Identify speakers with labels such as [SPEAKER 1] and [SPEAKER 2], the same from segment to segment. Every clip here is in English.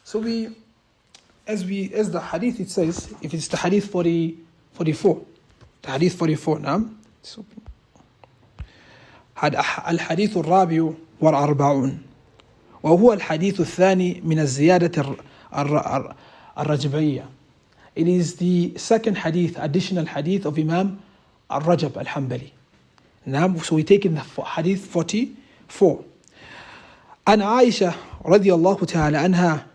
[SPEAKER 1] So as the hadith it says, if it's the hadith 44, the hadith 44 now. الحديث الرابع والأربعون وهو الحديث الثاني من الزيادة الرجبية. It is the second hadith, additional hadith of Imam Rajab Al Hanbali. Now, so we take in the hadith 44. عن عائشة رضي الله تعالى عنها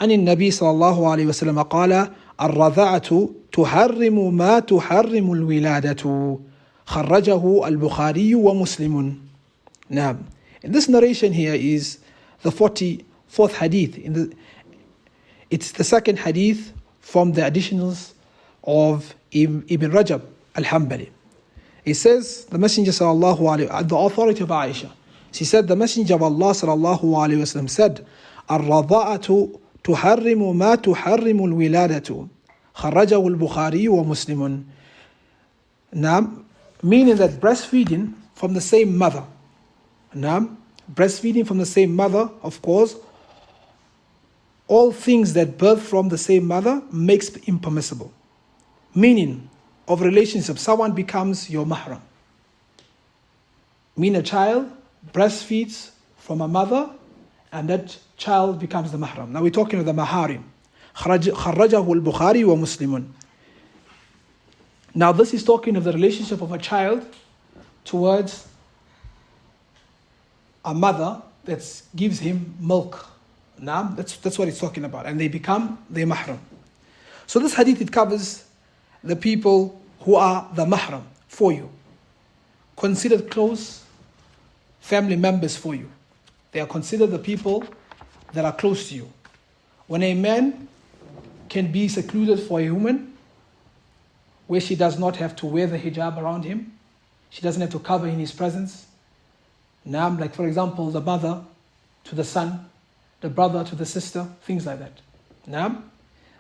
[SPEAKER 1] عن النبي صلى الله عليه وسلم قال الرضاعة تحرم ما تحرم الولادة خرجه البخاري ومسلم. Now, in this narration here is the 44th hadith. It's the second hadith from the additionals of Ibn Rajab Al Hanbali. He says, the Messenger sallallahu alayhi, the authority of Aisha, she said, the Messenger of Allah sallallahu alayhi wasallam said, الرضاعة تحرم ما تحرم الولادة خرجه البخاري ومسلم. Now, meaning that breastfeeding from the same mother. Now, breastfeeding from the same mother, of course, all things that birth from the same mother makes impermissible. Meaning of relationship, someone becomes your mahram. Mean a child breastfeeds from a mother and that child becomes the mahram. Now we're talking of the maharim. خرجه البخاري ومسلم. Now this is talking of the relationship of a child towards a mother that gives him milk. Now that's what it's talking about, and they become the mahram. So this hadith, it covers the people who are the mahram for you, considered close family members for you. They are considered the people that are close to you. When a man can be secluded for a woman, where she does not have to wear the hijab around him, she doesn't have to cover in his presence. Now, like for example, the mother to the son, the brother to the sister, things like that. Now,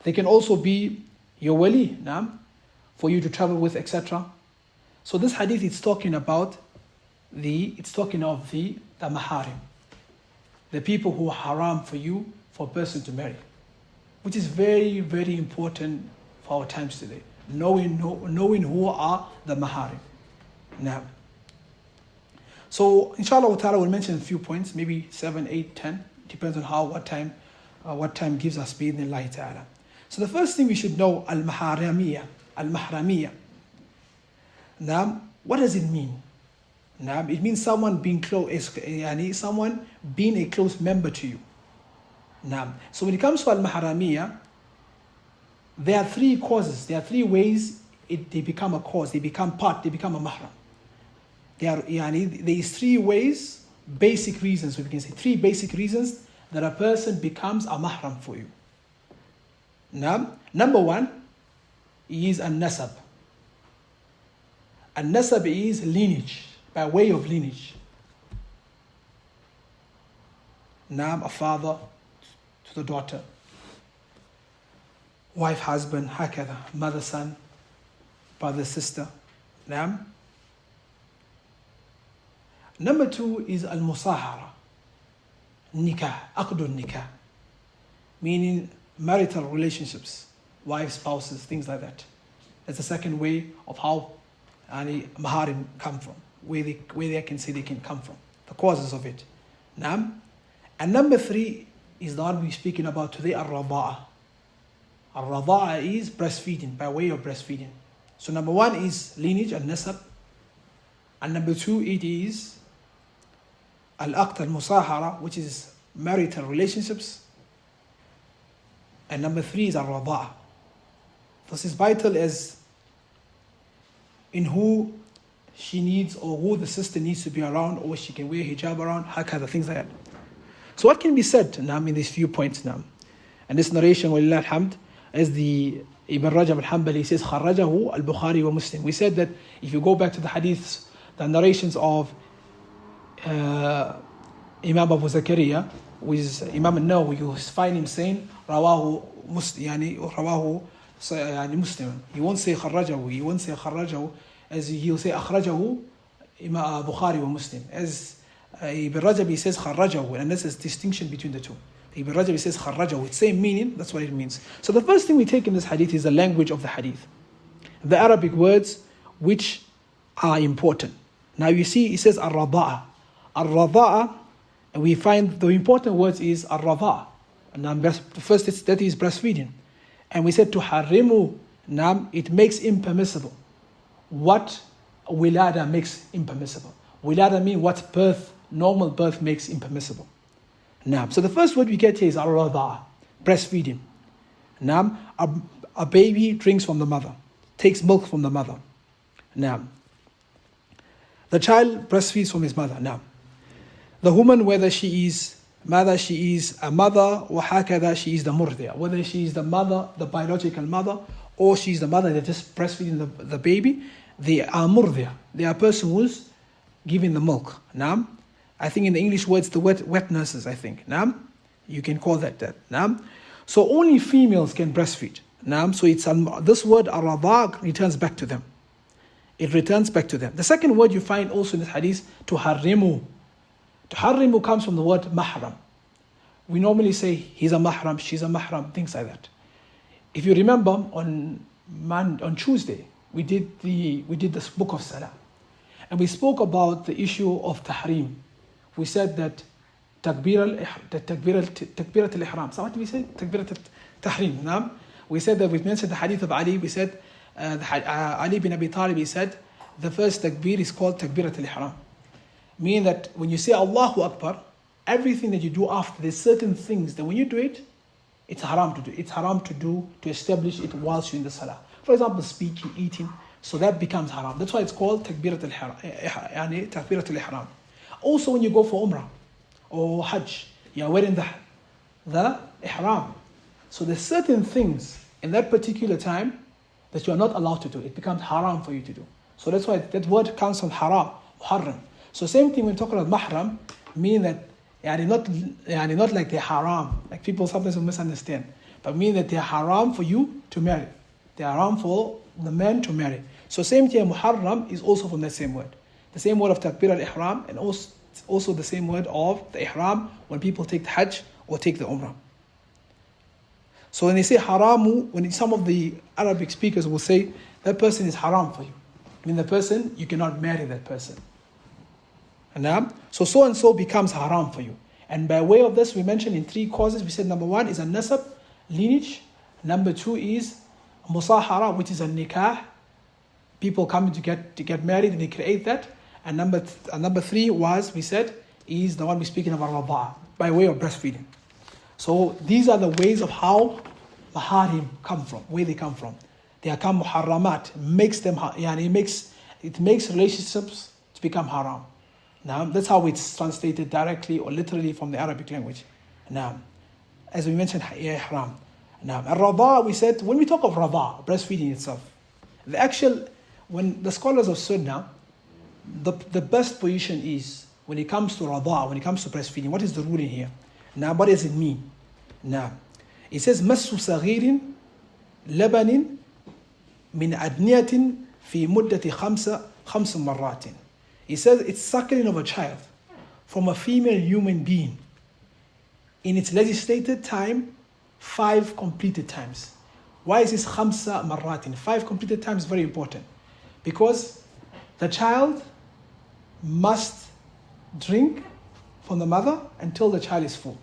[SPEAKER 1] they can also be your wali, for you to travel with, etc. So this hadith is talking about of the maharim, the people who are haram for you, for a person to marry, which is very, very important for our times today. Knowing who are the maharim. Now, so inshallah ta'ala we'll mention a few points, maybe 7, 8, 10, depends on what time gives us bi'idhnillahi ta'ala. So the first thing we should know, al-mahramiyya. Now, what does it mean? Now, it means someone being close, someone being a close member to you. Now, so when it comes to al-mahramiyya, there are three causes, there are three ways they become a cause, they become a mahram. There is three ways, basic reasons, we can say, three basic reasons that a person becomes a mahram for you. Now, number one is an-nasab. An-nasab is lineage, by way of lineage. Now, a father to the daughter, wife, husband, hakada, mother, son, brother, sister. Now, number two is al-musahara, nikah, aqdul nikah, meaning marital relationships, wives, spouses, things like that. That's the second way of how maharim come from, where they can say they can come from, the causes of it. Now, and number three is the one we're speaking about today, al-rada'ah. Al-rada'ah is breastfeeding, by way of breastfeeding. So number one is lineage and nasab. And number two, it is al-aqd al-musahara, which is marital relationships. And number three is al-rada'ah. This is vital as in who she needs or who the sister needs to be around, or she can wear hijab around, hakada, things like that. So what can be said now in these few points now? And this narration, walillah alhamd, as the Ibn Rajab Al Hanbali says, خرجه البخاري ومسلم. We said that if you go back to the hadiths, the narrations of Imam Abu Zakaria, with Imam Nawawi, you find him saying رواه مسلم. He won't say خرجه, he won't say خرجه, as he'll say أخرجه Imam Bukhari or Muslim. As Ibn Rajab, he says خرجه, and this is distinction between the two. Ibn Rajab says خرجه, it's same meaning, that's what it means. So the first thing we take in this hadith is the language of the hadith. The Arabic words which are important. Now you see it says al-rada'a. Al-rada'a, and we find the important words is al-rada'a. And first that is breastfeeding. And we said to harimu, it makes impermissible. What wilada makes impermissible. Wilada means what birth, normal birth makes impermissible. So the first word we get here is al-rada'a, breastfeeding. A baby drinks from the mother, takes milk from the mother. The child breastfeeds from his mother. The woman, whether she is a mother, وهكذا, she is the murdi'a, whether she is the mother, the biological mother, or she is the mother that just breastfeeding the baby, they are murdi'a. They are a person who's giving the milk. I think in the English words, the wet nurses, I think. You can call that. So only females can breastfeed. So it's this word al-rada returns back to them. It returns back to them. The second word you find also in this hadith, to harimu. To harimu comes from the word mahram. We normally say he's a mahram, she's a mahram, things like that. If you remember on Tuesday, we did this book of Salah, and we spoke about the issue of tahrim. We said that takbirat al-ihram. So what did we say? Takbirat al-tahrim. We said that we mentioned the hadith of Ali. We said Ali bin Abi Talib, he said the first takbir is called takbirat al-ihram. Meaning that when you say Allahu Akbar, everything that you do after, there's certain things that when you do it, it's haram to do. It's haram to establish it whilst you're in the salah. For example, speaking, eating, so that becomes haram. That's why it's called takbirat al-ihram. Also when you go for umrah or hajj, you're wearing the ihram. So there's certain things in that particular time that you are not allowed to do. It becomes haram for you to do. So that's why that word comes from haram, muharram. So same thing when talking about mahram, meaning that not like they're haram, like people sometimes will misunderstand, but meaning that they're haram for you to marry. They're haram for the man to marry. So same thing, muharram is also from that same word. The same word of takbir al-ihram, and also the same word of the ihram when people take the hajj or take the umrah. So when they say haramu, when some of the Arabic speakers will say, that person is haram for you. I mean the person, you cannot marry that person. So and so becomes haram for you. And by way of this, we mentioned in 3 causes. We said number 1 is a nasab, lineage. Number 2 is musahara, which is a nikah. People coming to get married and they create that. And number 3 was, we said, is the one we're speaking about rada'a, by way of breastfeeding. So these are the ways of how maharim come from, where they come from. They come muharramat, it makes relationships to become haram. Now, that's how it's translated directly or literally from the Arabic language. Now, as we mentioned, ihram. Now, al-rada, we said, when we talk of rada, breastfeeding itself, when the scholars of Sunnah, the best position is, when it comes to rada, when it comes to breastfeeding, what is the ruling here? Now, what does it mean? Now, it says, massu saghirin labanin min adniyatin fi muddati khams marratin. He says it's suckling of a child from a female human being in its legislated time, 5 completed times. Why is this khamsa marratin? 5 completed times is very important. Because the child must drink from the mother until the child is full.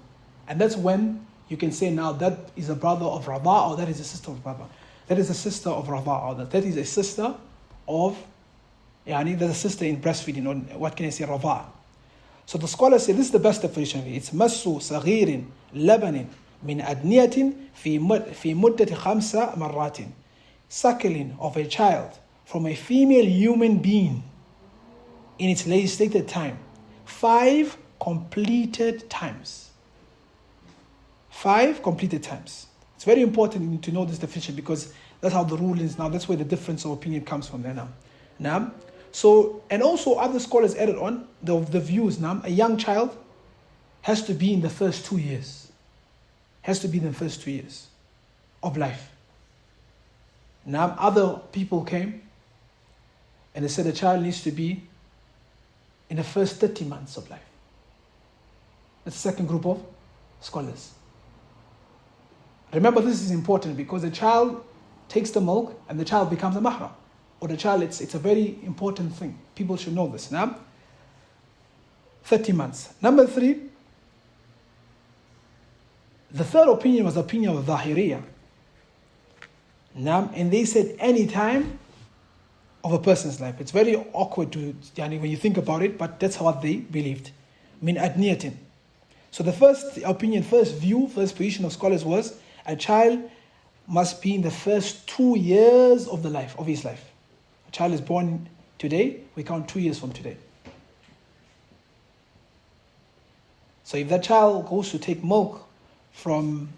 [SPEAKER 1] And that's when you can say now that is a brother of Rada, or that is a sister of Rada. That is a sister of Rada, or that is a sister of there's a sister in breastfeeding, or what can I say, Rada. So the scholars say this is the best definition. It's massu saghirin labanin min adniyatin fi muddati khamsa marratin. Suckling of a child from a female human being in its legislated time. 5 completed times. 5 completed times. It's very important to know this definition because that's how the rule is now. That's where the difference of opinion comes from there now. So, and also other scholars added on the views now. A young child has to be in the first 2 years. Has to be in the first 2 years of life. Now, other people came and they said the child needs to be in the first 30 months of life. That's the second group of scholars. Remember, this is important because the child takes the milk and the child becomes a mahram. Or the child, it's a very important thing. People should know this. Now, 30 months. Number 3, the third opinion was the opinion of Zahiriyah. Now, and they said any time of a person's life. It's very awkward when you think about it, but that's what they believed. Min adniyatin. So the first opinion, first position of scholars was a child must be in the first 2 years of his life. A child is born today, we count 2 years from today. So if that child goes to take milk from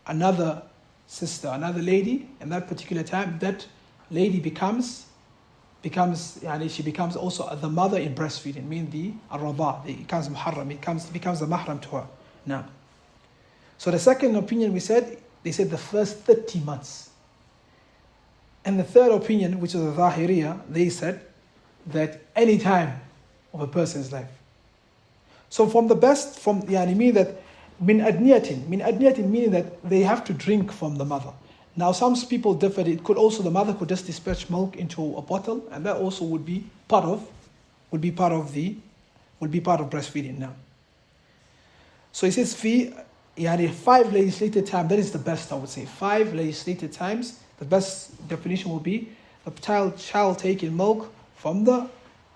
[SPEAKER 1] another sister, another lady, and that particular time, that lady becomes also the mother in breastfeeding, meaning the araba, it becomes muharram, it becomes the mahram to her. Now, so the second opinion they said the first 30 months. And the third opinion, which is the Zahiriyah, they said that any time of a person's life. So meaning that min adniyatin meaning that they have to drink from the mother. Now some people differ. It could also, the mother could just dispatch milk into a bottle, and that also would be part of breastfeeding now. So it says 5 legislated times. That is the best, I would say. 5 legislated times. The best definition will be the child taking milk from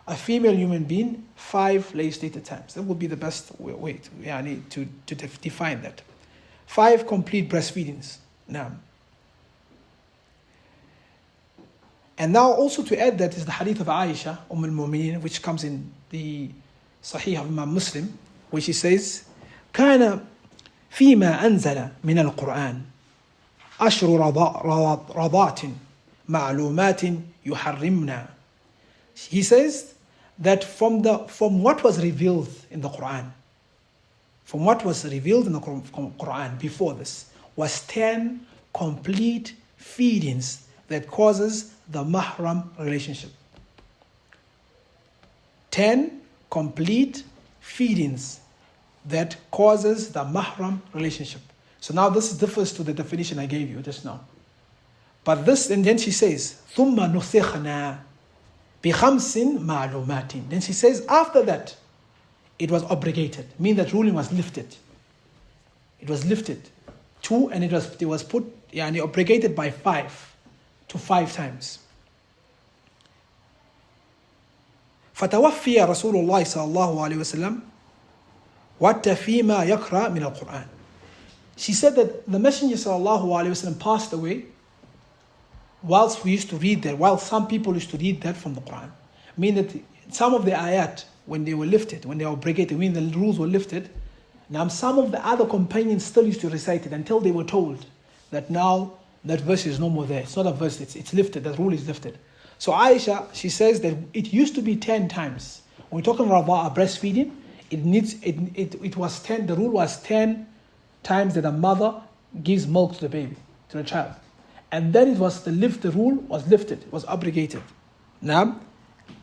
[SPEAKER 1] a female human being 5 legislated times. That would be the best way to define that. 5 complete breastfeedings. Now. And now also to add that is the hadith of Aisha, al-Mu'mineen, which comes in the Sahih of Imam Muslim, which she says, كان فيما أنزل من القرآن أشر رضات معلومات يحرمنا. He says that from what was revealed in the Quran, before this, was 10 complete feedings that causes the mahram relationship. 10 complete feedings that causes the mahram relationship. So now this differs to the definition I gave you just now. But this, and then she says, ثُمَّ نُسِخْنَا بِخَمْسٍ مَعْلُومَاتٍ. Then she says, after that, it was abrogated, meaning that ruling was lifted. It was lifted. 2, and it was put, abrogated by 5 to 5 times. فتوفي رسول الله صلى الله عليه وسلم وَاتَّفِيمَا يَقْرَأ مِنَ الْقُرْآنِ. She said that the Messenger sallallahu alaihi wasallam passed away whilst we used to read that, while some people used to read that from the Quran. Meaning that some of the ayat, when they were lifted, when they were abrogated, meaning the rules were lifted, now some of the other companions still used to recite it until they were told that now that verse is no more there. It's not a verse, it's lifted, that rule is lifted. So Aisha, she says that it used to be 10 times. When we're talking about breastfeeding, it was 10, the rule was 10 times that a mother gives milk to the baby, to the child. And then the rule was lifted, it was abrogated. Now,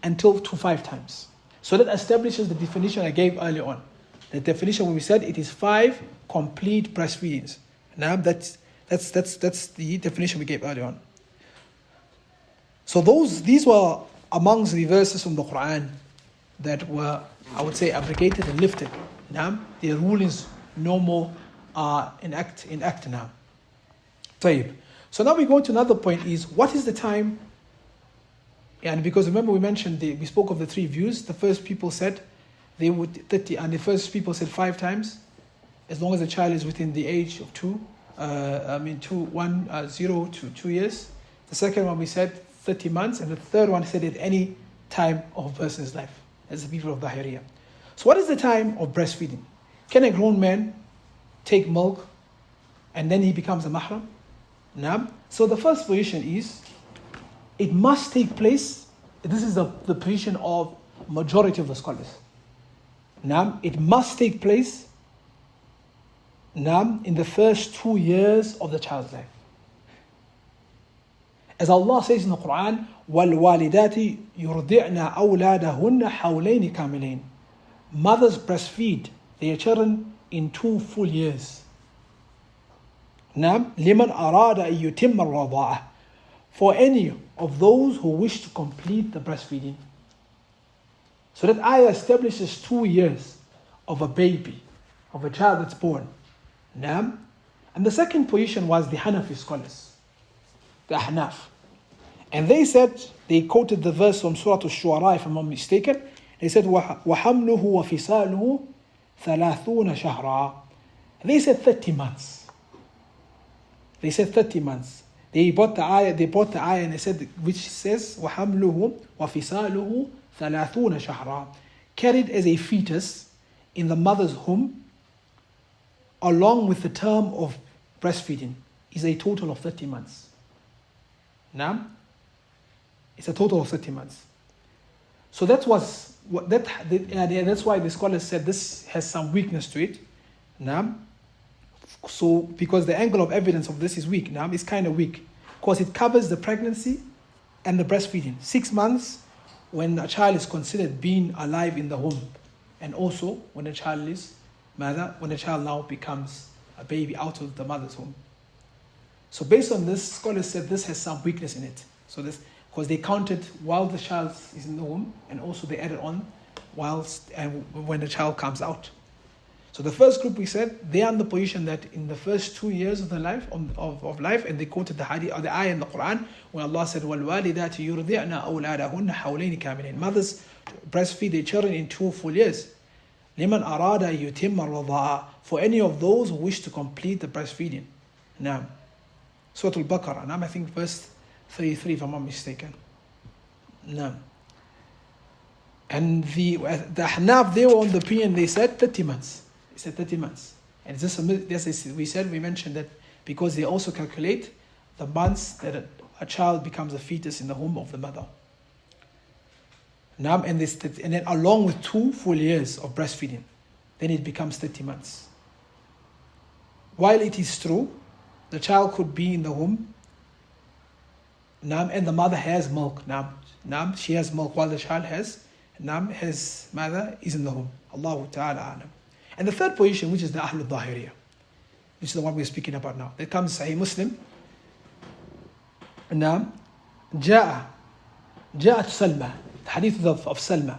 [SPEAKER 1] until to 5 times. So that establishes the definition I gave earlier on. The definition when we said it is 5 complete breastfeedings. Now that's the definition we gave earlier on. So these were amongst the verses from the Quran that were, I would say, abrogated and lifted. Now their rulings no more are in act now. طيب. So now we go to another point, is what is the time? And because remember we spoke of the 3 views. The first people said they would 30, and the first people said 5 times, as long as the child is within the age of 0 to 2 years. The second one we said 30 months, and the third one said at any time of a person's life, as the people of Zahiriyah. So what is the time of breastfeeding? Can a grown man take milk and then he becomes a mahram? No. So the first position is, it must take place, this is the position of majority of the scholars. Now, it must take place in the first 2 years of the child's life. As Allah says in the Quran, وَالْوَالِدَاتِ يُرْضِعْنَا أَوْلَادَهُنَّ حَوْلَيْنِ كَامِلَيْنِ. Mothers breastfeed their children in 2 full years. نعم لمن أراد أن يتم الرضاعة, for any of those who wish to complete the breastfeeding. So that ayah establishes 2 years of a baby, of a child that's born. نعم. And the second position was the Hanafi scholars, the Ahnaf. And they said, they quoted the verse from Surah Al-Shu'ara, if I'm not mistaken. They said, وَحَمْلُهُ وَفِصَالُهُ ثَلَاثُونَ شَهْرًا. They said 30 months. They said 30 months. They brought the ayah and they said, which says, وَحَمْلُهُ وَفِصَالُهُ ثَلَاثُونَ شَهْرًا. Carried as a fetus in the mother's womb, along with the term of breastfeeding, is a total of 30 months. Now, it's a total of 30 months. So that's why the scholars said this has some weakness to it. Now, so because the angle of evidence of this is weak. Now, it's kind of weak because it covers the pregnancy and the breastfeeding. 6 months when a child is considered being alive in the womb, and also when a child now becomes a baby out of the mother's womb. So based on this, scholars said this has some weakness in it. So this, because they counted while the child is in the womb, and also they added on when the child comes out. So the first group, we said, they are in the position that in the first 2 years of the life of life, and they quoted the hadith or the ayah in the Quran when Allah said, وَالْوَالِدَاتِ يُرْضِعْنَا أَوْلَادَهُنَّ حَوْلَيْنِ كَامِلَيْنِ. Mothers breastfeed their children in 2 full years. لِمَنْ أَرَادَ يُتِمَّ الرَّضَاعَ, for any of those who wish to complete the breastfeeding. Now, Surah Al-Baqarah, I think verse 33 if I'm not mistaken. No. And the Ahnaf, they were on the opinion, they said 30 months. They said 30 months. And we mentioned that because they also calculate the months that a child becomes a fetus in the womb of the mother. And then along with 2 full years of breastfeeding, then it becomes 30 months. While it is true, the child could be in the womb, and the mother has milk. She has milk while the child his mother is in the womb. Allahu Ta'ala Alam. And the third position, which is the Ahlul Dhahiriyah, which is the one we're speaking about now. That comes Sahih Muslim. جاءت Salma, the hadith of Salma,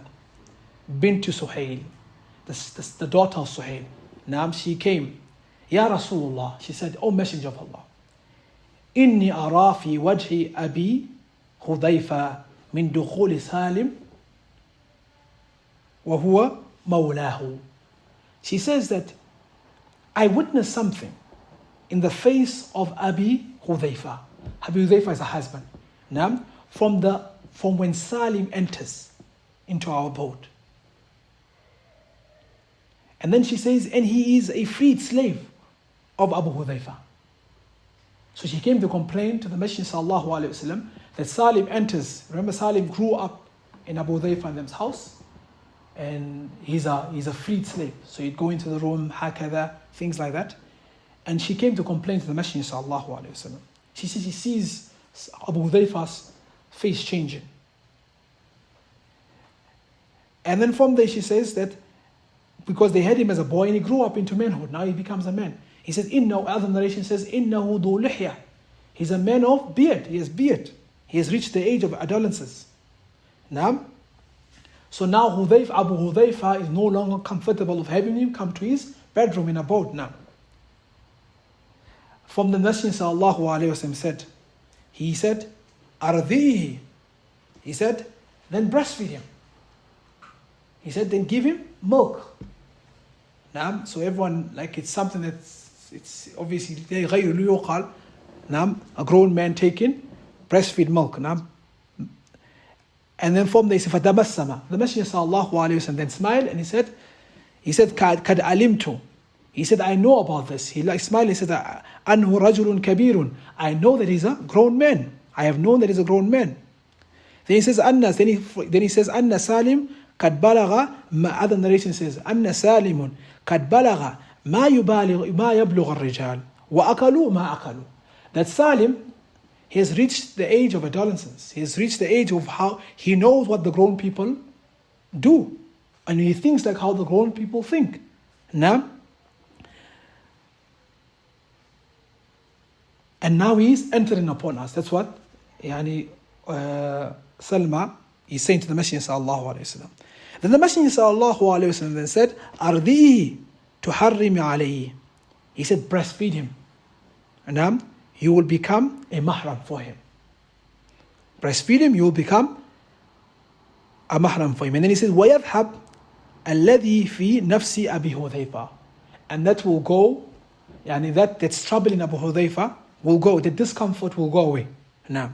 [SPEAKER 1] bint Suhail, the daughter of Suhail. She came, Ya Rasulullah, she said, O Messenger of Allah, إني أرى في وجه أبي حذيفة من دخول سالم وهو مولاه. She says that I witnessed something in the face of Abi Hudhayfa. Abi Hudhayfa is a husband. From when Salim enters into our boat. And then she says, and he is a freed slave of Abu Hudhayfa. So she came to complain to the Messenger sallallahu alaihi wasallam that Salim enters. Remember, Salim grew up in Abu Hudhayfa and them's house. And he's a freed slave. So he'd go into the room, hakada, things like that. And she came to complain to the Messenger sallallahu alaihi wasallam. She says she sees Abu Hudhayfa's face changing. And then from there she says that because they had him as a boy and he grew up into manhood, now he becomes a man. He says, other narration says, إِنَّهُ ذُو لِحْيَةٍ. He's a man of beard. He has beard. He has reached the age of adolescence. So now Abu Hudhayfa is no longer comfortable of having him come to his bedroom in a boat now. From the Messenger sallallahu alaihi wasallam he said, Ardhihi. He said, then breastfeed him. He said, then give him milk. So everyone, like it's something it's obviously a grown man taking breastfeed milk. And then from there he said, فَتَبَسَّمَ. The Messenger sallallahu alayhi wa sallam then smiled and he said, كَدْ عَلِمْتُ. He said, I know about this. He smiled, he said, أَنْهُ رَجُلٌ كَبِيرٌ. I know that he's a grown man. I have known that he's a grown man. Then he says, then he says, أَنَّ سَالِمٌ قَدْ بَلَغَ. Other narration says, أَنَّ سَالِمٌ قَدْ بَلَغَ مَا يُبْلُغَ الرِّجَالِ وَأَكَلُوا مَا أَكَلُوا. That Salim, he has reached the age of adolescence. He has reached the age of how he knows what the grown people do. And he thinks like how the grown people think. And now he's entering upon us. That's what يعني, Salma is saying to the Messenger sallallahu alayhi wasallam. Then the Messenger sallallahu alayhi wasallam then said, "Ardihi tuharrimi alayhi." He said, breastfeed him. And now you will become a mahram for him. Breastfeed him, you will become a mahram for him. And then he says, وَيَذْهَبْ الَّذِي فِي نَفْسِ أَبِي هُذَيْفَةَ. And that will go, yani that's troubling Abu Hudhayfa will go, the discomfort will go away. Now.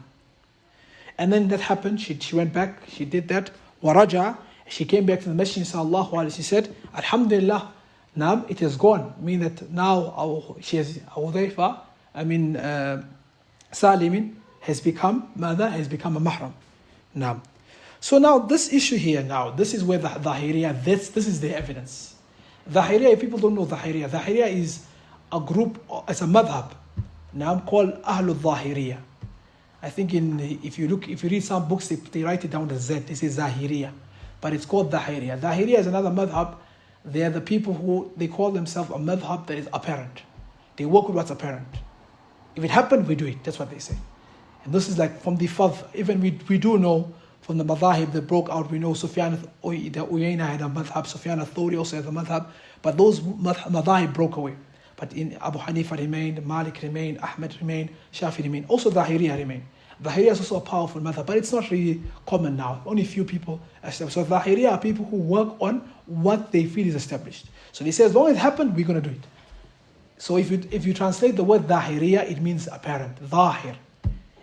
[SPEAKER 1] And then that happened, she went back, she did that. وَرَجَعَ. She came back to the Messenger sallallahu alayhi wa. She said, Alhamdulillah, now it has gone. Meaning that now she has, Abu Hudhayfa, Salimin has become a mahram. Now. So now this issue here now, this is where the Dhahiriyah, this is the evidence. Dhahiriyah, if people don't know Dhahiriyah is a group, it's a madhab, now called Ahlul Dhahiriyah. I think if you read some books, they write it down as Z, they say Zahiriyah, but it's called Dhahiriyah. Dhahiriyah is another madhab. They are the people who, they call themselves a madhab that is apparent. They work with what's apparent. If it happened, we do it, that's what they say. And this is like from the fadh, even we do know from the madhahib that broke out, we know Sufyan Uyayna had a madhab, Sufyan al-Thawri also had a madhab, but those madhahib broke away. But in Abu Hanifa remained, Malik remained, Ahmed remained, Shafi remained, also Dhahiriyah remained. Dhahiriyah is also a powerful madhab, but it's not really common now. Only few people established. So Dhahiriyah are people who work on what they feel is established. So they say as long as it happened, we're going to do it. So if you translate the word Dhahiriyah, it means apparent, Dhahir.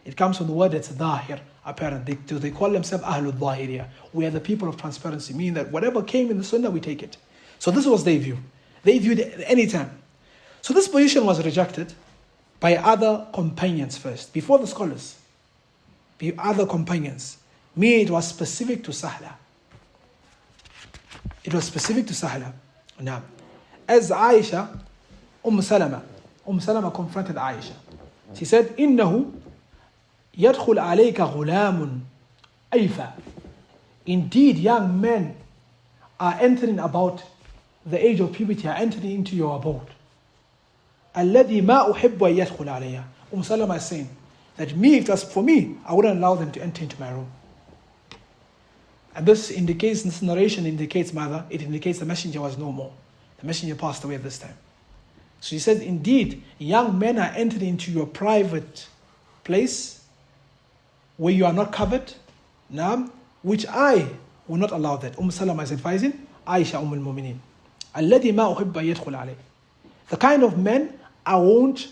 [SPEAKER 1] It comes from the word that's Dhahir, apparent. They call themselves Ahlul Dhahiriyah. We are the people of transparency, meaning that whatever came in the Sunnah, we take it. So this was their view. They viewed it at any time. So this position was rejected by other companions first, before the scholars. The other companions. Meaning it was specific to Sahla. It was specific to Sahla. Now, as Aisha, Salama confronted Aisha. She said, إِنَّهُ يَدْخُلْ عَلَيْكَ غُلَامٌ أَيْفَى. Indeed, young men are entering about the age of puberty, are entering into your abode. الَّذِي مَا أُحِبُّ أَن يَدْخُلَ عَلَيَّ. Salama is saying that if that's for me, I wouldn't allow them to enter into my room. And this narration indicates mother, it indicates the messenger was no more. The messenger passed away at this time. So he said, indeed, young men are entering into your private place where you are not covered, which I will not allow that. Salama is advising Aisha al-Mu'mineen. الَّذِي مَا أُحِبَّ يَدْخُلَ عَلَيْهِ. The kind of men I won't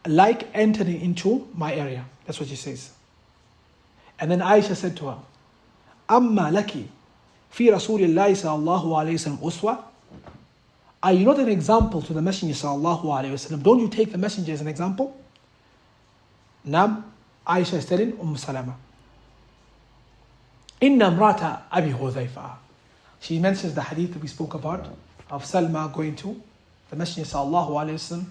[SPEAKER 1] like entering into my area. That's what she says. And then Aisha said to her, أَمَّا لَكِ فِي رَسُولِ اللَّهِ صَلَى اللَّهُ عَلَيْهِ وسلم أُسْوَةً. Are you not an example to the Messenger sallallahu alayhi wasallam? Don't you take the Messenger as an example? Now, Aisha is telling Salama. Inna imrata Abi Hudhayfa. She mentions the hadith that we spoke about of Salma going to the Messenger sallallahu alayhi wasallam.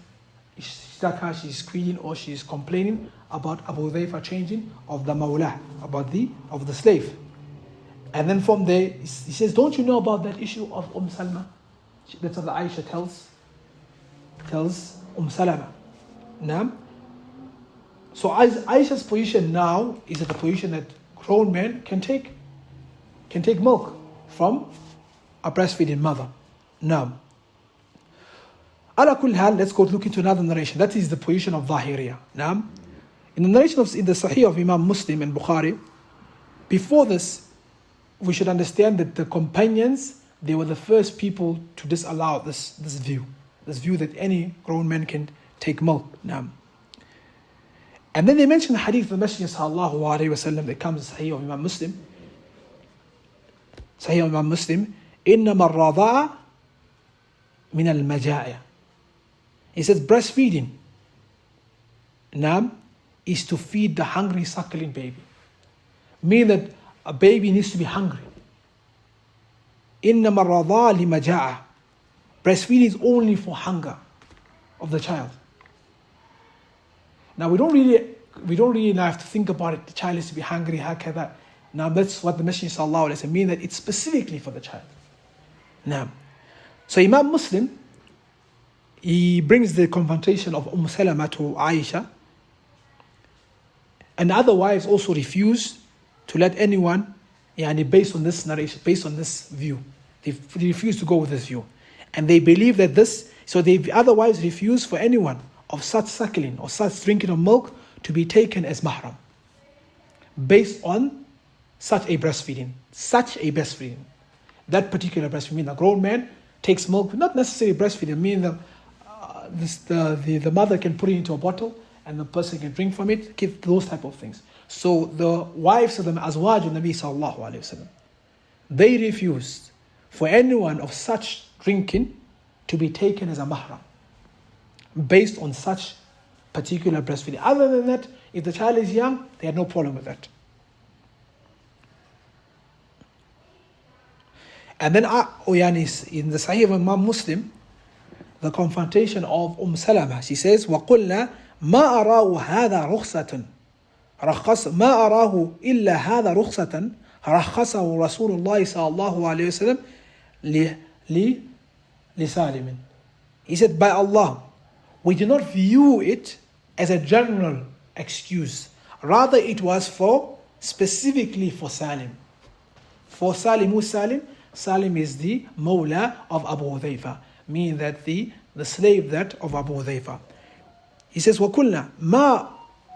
[SPEAKER 1] She's screaming or she's complaining about Abu Hudhayfa changing of the mawla, about the slave. And then from there, he says, don't you know about that issue of Salma? That's what Aisha tells Salama. Now, so Aisha's position now is at the position that grown men can take milk from a breastfeeding mother. Now, ala kulli hal, let's go look into another narration. That is the position of Dhahiriyah. Now, in the narration in the Sahih of Imam Muslim and Bukhari, before this, we should understand that the companions, they were the first people to disallow this view that any grown man can take milk. Now, and then they mention the hadith of the Messenger sallallahu alaihi wasallam that comes in Sahih of Imam Muslim. Sahih of Imam Muslim, إِنَّمَا الرَّضَاءَ مِنَ الْمَجَاعِةِ. He says breastfeeding is to feed the hungry suckling baby. Meaning that a baby needs to be hungry. إِنَّمَا الرَّضَاءَ لِمَجَاعَةِ. Breastfeeding is only for hunger of the child. Now we don't really now have to think about it. The child is to be hungry, hakada. Now that's what the Messenger sallallahu alaihi wasallam means, that it's specifically for the child. Now, so Imam Muslim, he brings the confrontation of Salama to Aisha, And other wives also refused to let anyone, based on this narration, based on this view. They refused to go with this view. And they believe that the other wives refused for anyone of such suckling or such drinking of milk to be taken as mahram. Based on such a breastfeeding. That particular breastfeeding. Meaning a grown man takes milk, not necessarily breastfeeding, meaning the mother can put it into a bottle and the person can drink from it, give those type of things. So the wives of the Azwaj of Nabi sallallahu alayhi wasallam, they refused for anyone of such drinking to be taken as a mahram based on such particular breastfeeding. Other than that, if the child is young, they had no problem with that. And then in the Sahih of Imam Muslim, the confrontation of Salama, she says, وَقُلْنَا مَا أَرَاهُ هَذَا رُخْصَةٌ ما أراه إلا هذا رخصة رخصه رسول الله صلى الله عليه وسلم لسالم. He said, by Allah, we do not view it as a general excuse. Rather, it was specifically for Salim. For Salim, who's Salim? Salim is the Mawla of Abu Hudhayfa, meaning that the slave of Abu Hudhayfa. He says, وَكُلْنَا مَا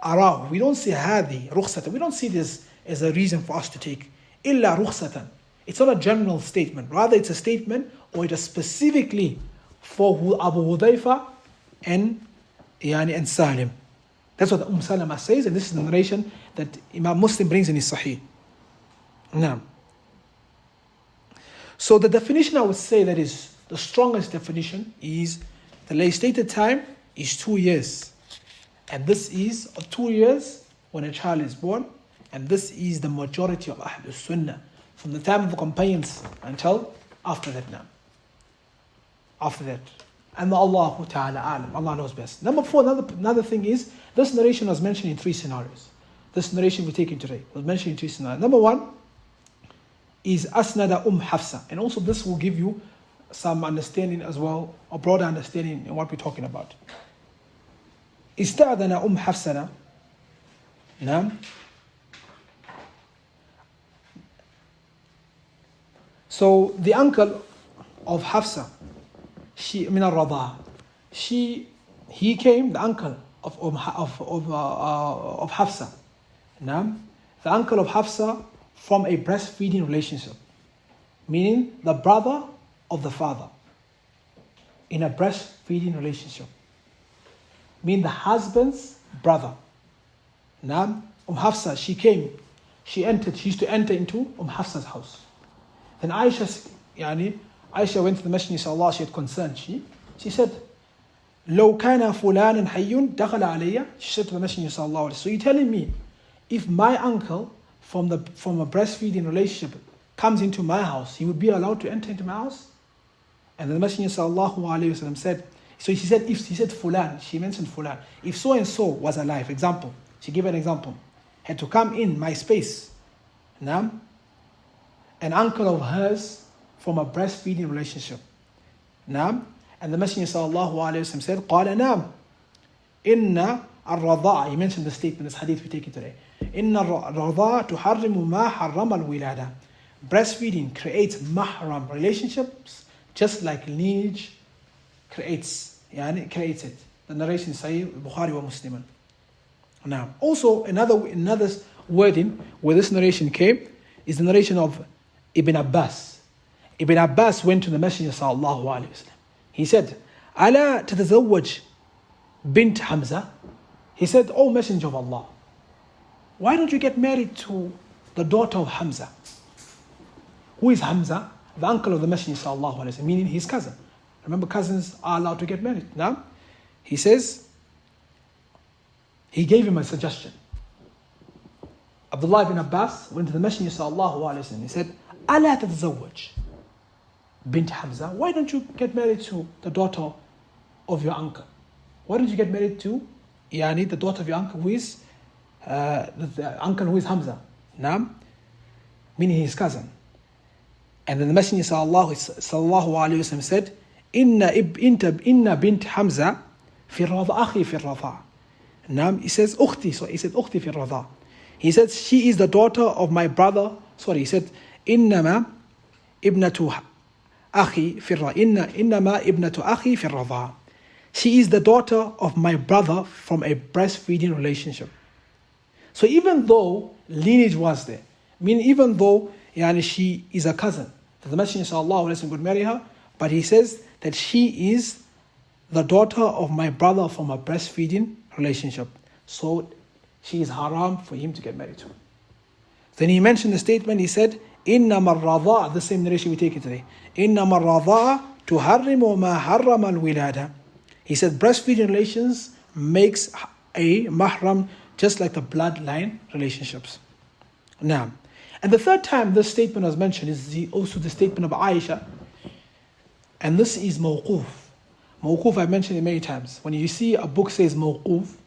[SPEAKER 1] أَرَاهُ. We don't see هذه رخصة. We don't see this as a reason for us to take. إِلَّا رُخْصَةً. It's not a general statement. Rather, it's a statement, or it is specifically for Abu Hudhayfa and Salim. That's what Salama says, and this is the narration that Imam Muslim brings in his Sahih. Now, so the definition I would say that is the strongest definition is the legislated time is 2 years. And this is 2 years when a child is born, and this is the majority of Ahlul Sunnah from the time of the companions until after that now. After that. And Allah Ta'ala Alam, Allah knows best. Number 4, another thing is, this narration was mentioned in 3 scenarios. This narration we're taking today was mentioned in 3 scenarios. Number 1 is Asnada Hafsa. And also this will give you some understanding as well, a broader understanding in what we're talking about. Ista'adana Hafsana. Naam. So the uncle of Hafsa, he came, the uncle of Hafsa. Naam. The uncle of Hafsa from a breastfeeding relationship, meaning the brother of the father in a breastfeeding relationship, meaning the husband's brother. Now, Hafsa, she used to enter into Hafsa's house. Then Aisha went to the Messenger of Allah, she had concern. She said, لو كان فلان حي دخل علي. She said to the Messenger of Allah, so you're telling me, if my uncle from a breastfeeding relationship comes into my house, he would be allowed to enter into my house? And the Messenger sallallahu alayhi wasallam said, so she said fulan, she mentioned fulan. If so and so was alive, example, she gave an example, had to come in my space, now, an uncle of hers from a breastfeeding relationship, now, and the Messenger sallallahu alayhi wasallam said, قال نعم إن الرضاعة. He mentioned the statement, this hadith we take it today. إن الرضاعة تحرم ما حرم الولادة. Breastfeeding creates mahram relationships, just like lineage creates it. The narration is Sahih Bukhari wa Musliman. Now, also another wording where this narration came is the narration of Ibn Abbas. Ibn Abbas went to the Messenger sallallahu alaihi wasallam. He said, "Ala tatazawwaj bint Hamza." He said, "O Messenger of Allah, why don't you get married to the daughter of Hamza?" Who is Hamza? The uncle of the Messenger sallallahu alaihi wasallam, meaning his cousin. Remember, cousins are allowed to get married. Now, he says, he gave him a suggestion. Abdullah ibn Abbas went to the Messenger sallallahu alaihi wasallam. He said, "Ala tatazawwaj bint Hamza." Why don't you get married to the daughter of your uncle? Why don't you get married to the daughter of your uncle who is the uncle who is Hamza? Naam, meaning his cousin. And then the Messenger sallallahu alaihi wasallam said, "Inna bint Hamza fi akhi fi rafa." Naam, he says أختي, so he said أختي في الرضاع. He said she is the daughter of my brother. Sorry, he said إنما ابنة أخي في الرضاع. إنما ابنة أخي في الرضاع. She is the daughter of my brother from a breastfeeding relationship. So even though lineage was there, meaning even though she is a cousin, that the Messenger sallallahu alaihi wasallam would marry her, but he says that she is the daughter of my brother from a breastfeeding relationship. So she is haram for him to get married to. Then he mentioned the statement, he said, إِنَّمَا الرَّضَاءَ, the same narration we take it today. إِنَّمَا الرَّضَاءَ تُحَرِّمُ مَا حَرَّمَ الْوِلَادَةِ. He said breastfeeding relations makes a mahram just like the bloodline relationships. Now, and the third time this statement was mentioned is also the statement of Aisha. And this is mawquf. Mawquf, I mentioned it many times. When you see a book says mawquf,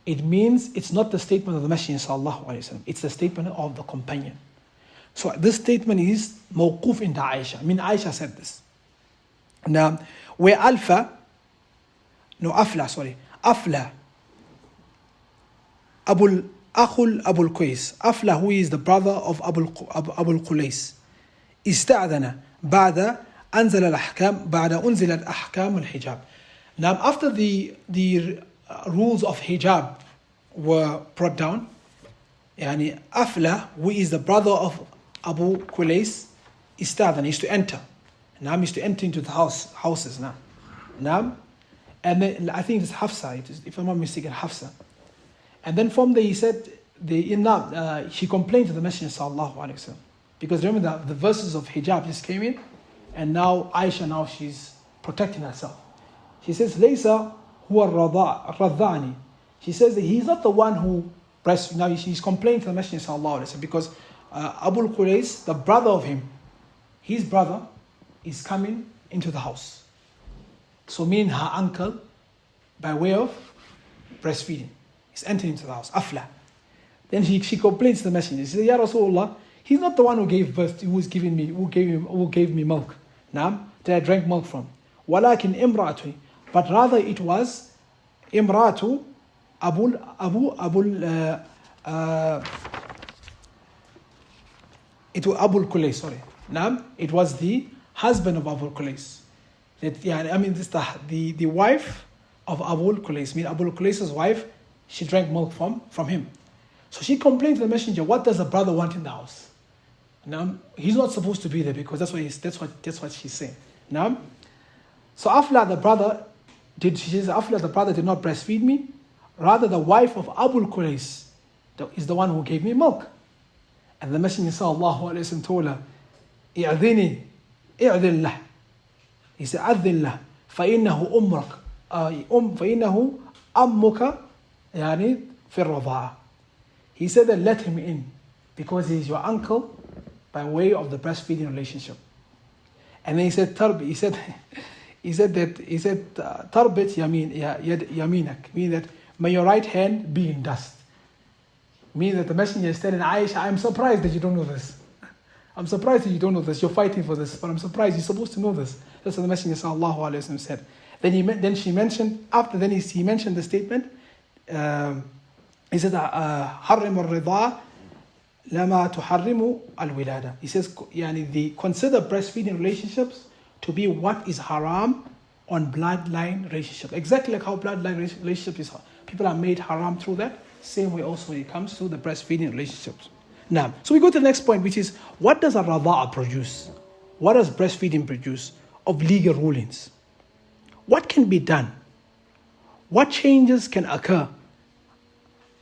[SPEAKER 1] it means it's not the statement of the Messenger sallallahu alaihi wasallam. It's the statement of the companion. So this statement is mawquf in Aisha. I mean, Aisha said this. Now, where Afla, Abul Qais, Afla, who is the brother of Abul Qulais, استأذن بعد أنزل الأحكام الحجاب. Now, after the rules of hijab were brought down, Afla, who is the brother of Abu Qulais, istadhan, used to enter. Now he used to enter into the houses now. And then I think it's Hafsa, if I'm not mistaken, Hafsa. And then from there he said, she complained to the Messenger sallallahu alaihi wasallam. Because remember the verses of hijab just came in, and now Aisha, she's protecting herself. She says, Laysa huwa radhani. She says that he's not the one who breastfeeds. Now she's complaining to the Messenger sallallahu alaihi wasallam because Abu Qulais, the brother of him, his brother is coming into the house. So meaning her uncle, by way of breastfeeding, is entering into the house. Afla. Then she complains to the Messenger. She says, Ya Rasulullah, he's not the one who gave birth, who gave me milk. Naam, that I drank milk from. Walakin imra'atu, but rather it was imra'atu it was Abu Qulais, sorry. Naam, it was the husband of Abu Qulais. This the wife of Abu Qulais. Mean Abu Qulais' wife, she drank milk from him. So she complained to the Messenger, what does the brother want in the house? Now, he's not supposed to be there because that's what she's saying. Now, so Afla the brother did not breastfeed me. Rather, the wife of Abu Qulais is the one who gave me milk. And the Messenger sallallahu alaihi wasallam told her, i'adhin lah. He said, adhin lah, فإنه أمك يعني في الرضاعة. He said that let him in because he is your uncle by way of the breastfeeding relationship. And then he said tarbit. He said tarbit yaminak, meaning that may your right hand be in dust. Meaning that the Messenger is telling Aisha, I'm surprised that you don't know this. I'm surprised that you don't know this. You're fighting for this, but I'm surprised you're supposed to know this. That's what the Messenger sallallahu alaihi wasallam said. Then she mentioned, after then he mentioned the statement. He said, حرم الرضاعة لما تحرم الولادة. He says, consider breastfeeding relationships to be what is haram on bloodline relationship. Exactly like how bloodline relationship is, people are made haram through that. Same way also when it comes to the breastfeeding relationships. Now, so we go to the next point, which is, what does a radha'a produce? What does breastfeeding produce of legal rulings? What can be done? What changes can occur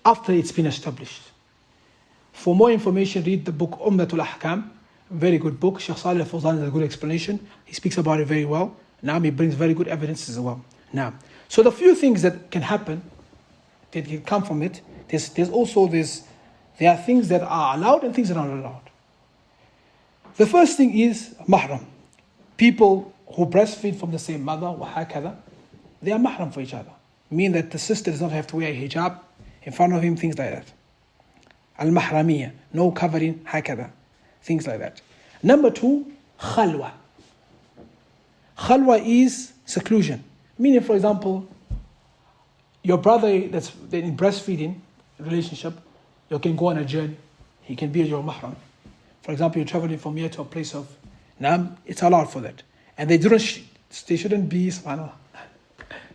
[SPEAKER 1] after it's been established? For more information, read the book Umdatul Ahkam, very good book. Shaykh Salih Al-Fawzan has a good explanation. He speaks about it very well. Now he brings very good evidence as well. Now, so the few things that can happen, that can come from it, there are things that are allowed and things that are not allowed. The first thing is mahram. People who breastfeed from the same mother, وهكذا, they are mahram for each other. Meaning that the sister does not have to wear a hijab in front of him, things like that. Al-mahramiyya, no covering, هكذا, things like that. Number two, khalwa. Khalwa is seclusion. Meaning, for example, your brother that's in breastfeeding relationship, you can go on a journey. He can be your mahram. For example, you're traveling from here to a place of Nam, it's allowed for that. And they shouldn't be, subhanAllah.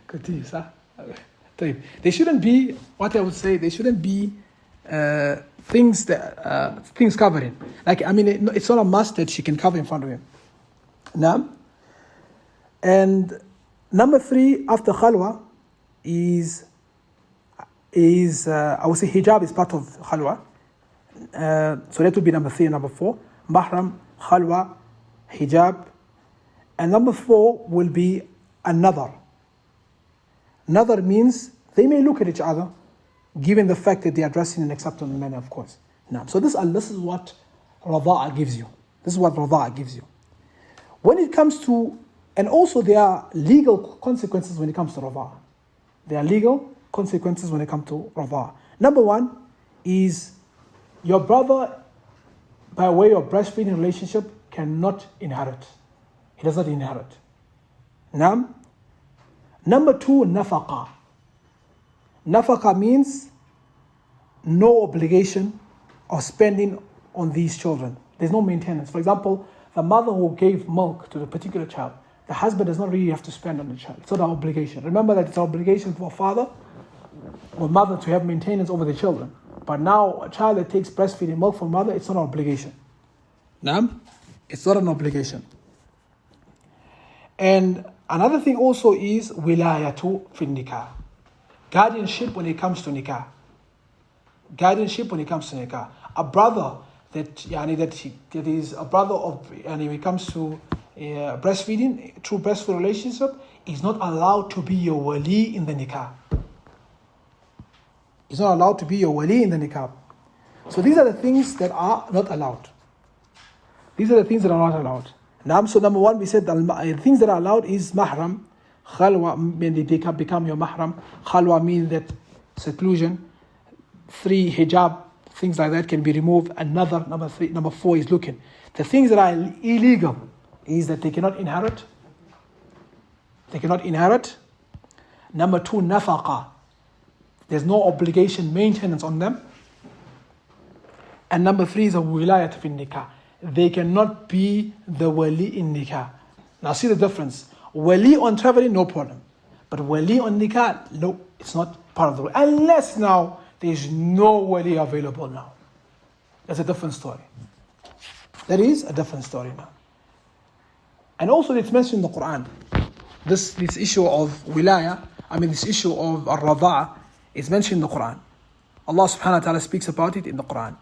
[SPEAKER 1] Continue, sir. They shouldn't be, what I would say, they shouldn't be things covering. Like, I mean, it's not a must that she can cover in front of him. Nam. And number 3 after khalwa is I would say hijab is part of khalwa. So that would be number 3 and number 4. Mahram, khalwa, hijab. And number 4 will be another. Another means they may look at each other, given the fact that they are dressed in an acceptable manner, of course. Now, so this is what rada'a gives you. This is what rada'a gives you. When it comes to, and also there are legal consequences when it comes to rada'a. There are legal consequences when it comes to rada'a. Number 1 is your brother, by way of breastfeeding relationship, cannot inherit. He does not inherit. Now, number 2, nafaqa. Nafaqa means no obligation of spending on these children. There's no maintenance. For example, the mother who gave milk to the particular child, the husband does not really have to spend on the child. It's not an obligation. Remember that it's an obligation for a father or mother to have maintenance over the children. But now a child that takes breastfeeding milk from mother, it's not an obligation. Naam? It's not an obligation. And another thing also is wilayatu fi nikah. Guardianship when it comes to nikah. Guardianship when it comes to nikah. A brother that is a brother of, and when it comes to breastfeeding, true breastfeeding relationship, is not allowed to be your wali in the nikah. He's not allowed to be your wali in the nikah. So these are the things that are not allowed. These are the things that are not allowed. Now, so number 1, we said the things that are allowed is mahram. Khalwa, when they become your mahram. Khalwa means that seclusion. 3, hijab, things like that can be removed. Another, number 4 is looking. The things that are illegal is that they cannot inherit. They cannot inherit. Number 2, nafaqa. There's no obligation, maintenance on them. And number 3 is a wilayat fi nikah. They cannot be the wali in nikah. Now see the difference. Wali on traveling, no problem. But wali on nikah, no, it's not part of the wali. Unless now there is no wali available now. That's a different story. That is a different story now. And also it's mentioned in the Quran. This issue of wilaya, this issue of ar-rada'a is mentioned in the Quran. Allah subhanahu wa ta'ala speaks about it in the Quran.